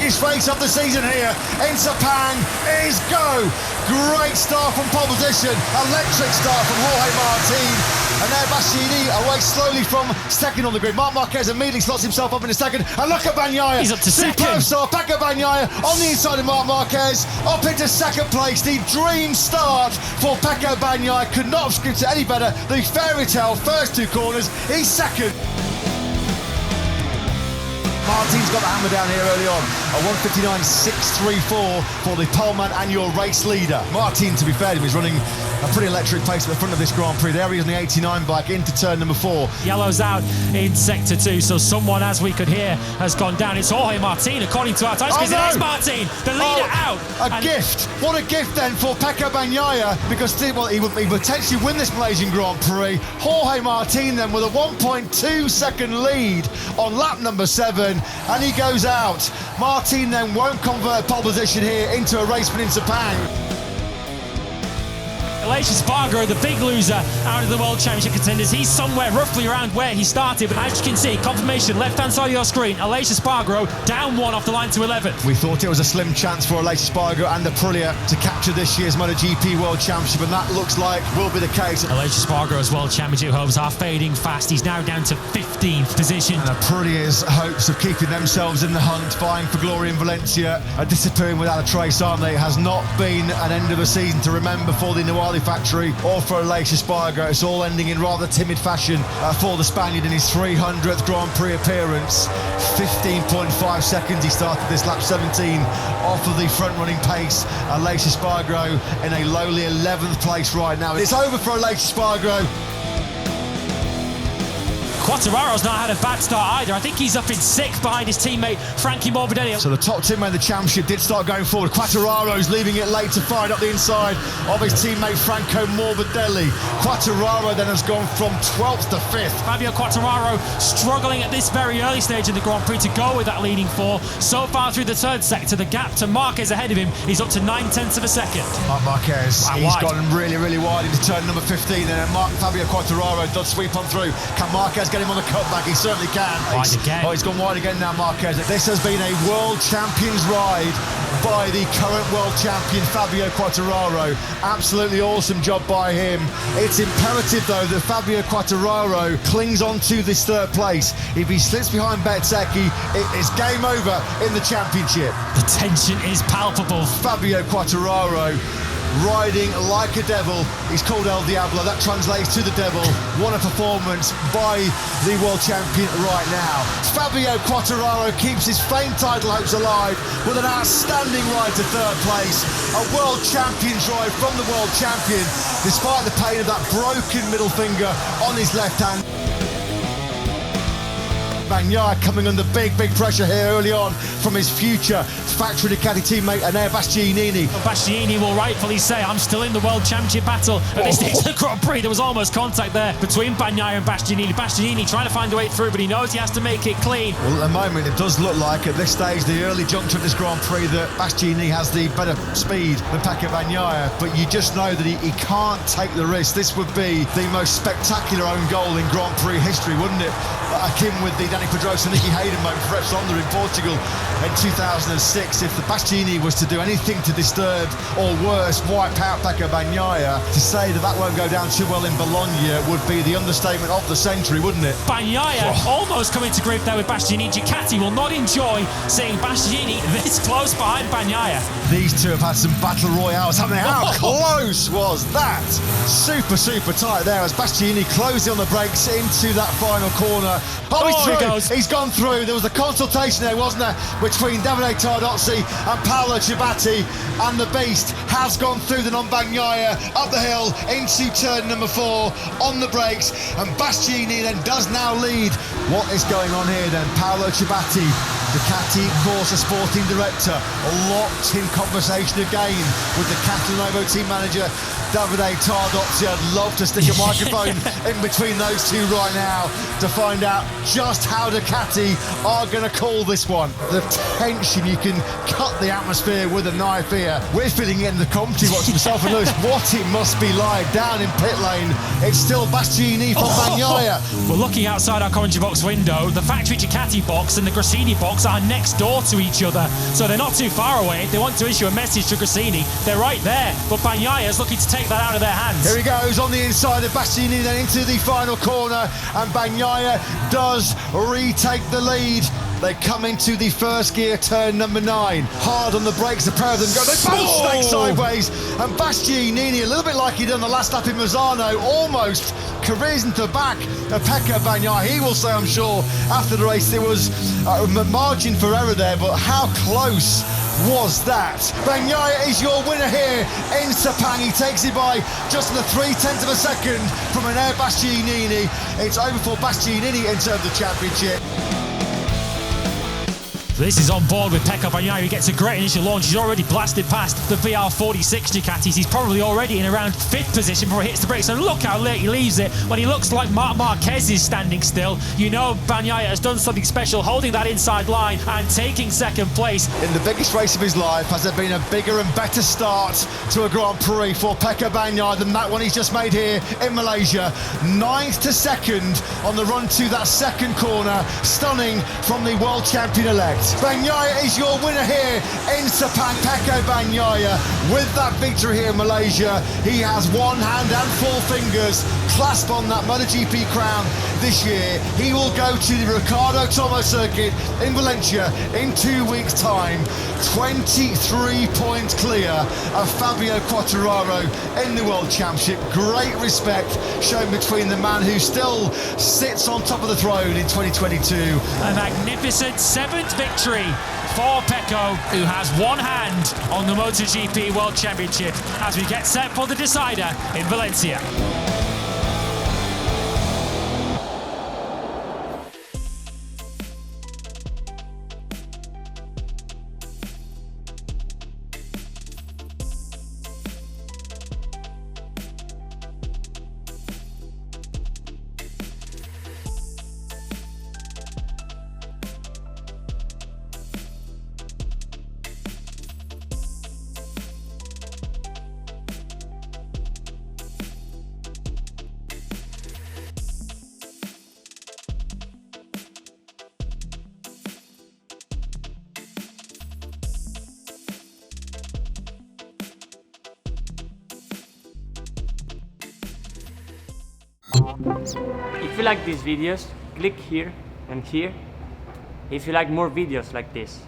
biggest race of the season here in Sepang is go. Great start from pole position, electric start from Jorge Martin. And there Bastianini away slowly from second on the grid. Marc Marquez immediately slots himself up in a second. And look at Bagnaia. He's up to second. Superb start. Pecco Bagnaia on the inside of Marc Marquez. Up into second place. The dream start for Pecco Bagnaia. Could not have scripted any better. The fairy tale first two corners. He's second. Martin's got the hammer down here early on. A 1:59.634 for the poleman and your race leader. Martin, to be fair to him, is running a pretty electric pace at the front of this Grand Prix. There he is on the 89 bike into turn number 4. Yellow's out in sector 2, so someone, as we could hear, has gone down. It's Jorge Martin, according to our time. It is Martin, the leader out. A gift. What a gift then for Pecco Bagnaia, because he would potentially win this Malaysian Grand Prix. Jorge Martin then with a 1.2 second lead on lap number 7, and he goes out. Martin then won't convert pole position here into a race win in Sepang. ALEIX Espargaro, the big loser out of the World Championship contenders. He's somewhere roughly around where he started, but as you can see, confirmation, left-hand side of your screen, ALEIX Espargaro down 1 off the line to 11th. We thought it was a slim chance for ALEIX Espargaro and Aprilia to capture this year's MotoGP World Championship, and that looks like will be the case. ALEIX Espargaro's World Championship hopes are fading fast. He's now down to 15th position. And Aprilia's hopes of keeping themselves in the hunt, vying for glory in Valencia, are disappearing without a trace, aren't they? It has not been an end of a season to remember for the Nuwali factory or for ALEIX Espargaro. It's all ending in rather timid fashion for the Spaniard in his 300th Grand Prix appearance. 15.5 seconds he started this lap 17 off of the front-running pace. ALEIX Espargaro in a lowly 11th place right now. It's over for ALEIX Espargaro. Quartararo's not had a bad start either. I think he's up in 6th behind his teammate Frankie Morbidelli. So the top teammate in the championship did start going forward. Quartararo's leaving it late to find up the inside of his teammate Franco Morbidelli. Quartararo then has gone from 12th to 5th. Fabio Quartararo struggling at this very early stage in the Grand Prix to go with that leading 4. So far through the 3rd sector, the gap to Marquez ahead of him is up to 9/10 of a second. Marc Marquez, he's gone really, really wide into turn number 15, and Fabio Quartararo does sweep on through. Can Marquez get him on the cutback? He certainly can. Wide again. Oh, he's gone wide again now, Marquez. This has been a world champion's ride by the current world champion Fabio Quartararo. Absolutely awesome job by him. It's imperative though that Fabio Quartararo clings on to this 3rd place. If he slips behind Bezzecchi, it is game over in the championship. The tension is palpable. Fabio Quartararo riding like a devil. He's called El Diablo. That translates to the devil. What a performance by the world champion right now. Fabio Quartararo keeps his famed title hopes alive with an outstanding ride to 3rd place. A world champion's ride from the world champion, despite the pain of that broken middle finger on his left hand. Bagnaia coming under big pressure here early on from his future factory Ducati teammate Enea Bastianini. Bastianini will rightfully say, I'm still in the World Championship battle. At this stage of the Grand Prix, there was almost contact there between Bagnaia and Bastianini. Bastianini trying to find a way through, but he knows he has to make it clean. Well, at the moment, it does look like, at this stage, the early juncture of this Grand Prix, that Bastianini has the better speed than Pecco Bagnaia, but you just know that he can't take the risk. This would be the most spectacular own goal in Grand Prix history, wouldn't it? Akin with the Dani Pedrosa, Nicky Hayden moment for Epsilon in Portugal in 2006. If the Bastianini was to do anything to disturb or worse, wipe out Pecco Bagnaia, to say that that won't go down too well in Bologna would be the understatement of the century, wouldn't it? Bagnaia almost coming to grief there with Bastianini. Ducati will not enjoy seeing Bastianini this close behind Bagnaia. These two have had some battle royales, haven't they? How close was that? Super tight there as Bastianini closing on the brakes into that final corner. Oh, he's through. He's gone through. There was a consultation there, wasn't there, between Davide Tardozzi and Paolo Ciabatti, and the beast has gone through the non-Bagnaia up the hill into turn number 4 on the brakes, and Bastianini then does now lead. What is going on here then? Paolo Ciabatti, Ducati Corsa sporting director, locked in conversation again with the Catalanovo team manager Davide Tardozzi. I'd love to stick a microphone in between those two right now to find out just how Ducati are going to call this one. The tension, you can cut the atmosphere with a knife here. We're feeling it in the commentary box, myself and Lewis, what it must be like down in pit lane. It's still Bastianini for Bagnaia. We're looking outside our commentary box window. The factory Ducati box and the Grassini box are next door to each other, so they're not too far away. If they want to issue a message to Grassini, they're right there, but Bagnaia's looking to take that out of their hands. Here he goes on the inside of Bastianini, then into the final corner, and Bagnaia does retake the lead. They come into the first gear, turn number 9. Hard on the brakes, the pair of them go. They both snake sideways. And Bastianini, a little bit like he did on the last lap in Mazzano, almost careers into the back of Pecco Bagnaia. He will say, I'm sure, after the race, there was a margin for error there, but how close was that? Bagnaia is your winner here in Sepang. He takes it by just under 0.3 of a second from an Air Bastianini. It's over for Bastianini in terms of the championship. This is on board with Pecco Bagnaia. He gets a great initial launch. He's already blasted past the VR46 Ducatis. He's probably already in around 5th position before he hits the brakes. And look how late he leaves it. When he looks like Marc Marquez is standing still, you know Bagnaia has done something special, holding that inside line and taking 2nd place. In the biggest race of his life, has there been a bigger and better start to a Grand Prix for Pecco Bagnaia than that one he's just made here in Malaysia? 9th to 2nd on the run to that 2nd corner. Stunning from the world champion-elect. Bagnaia is your winner here in Sepang. Pecco Bagnaia with that victory here in Malaysia. He has one hand and 4 fingers clasped on that MotoGP crown this year. He will go to the Ricardo Tomo circuit in Valencia in 2 weeks' time. 23 points clear of Fabio Quartararo in the World Championship. Great respect shown between the man who still sits on top of the throne in 2022. A magnificent 7th victory for Pecco, who has one hand on the MotoGP World Championship as we get set for the decider in Valencia. If you like these videos, click here and here if you like more videos like this.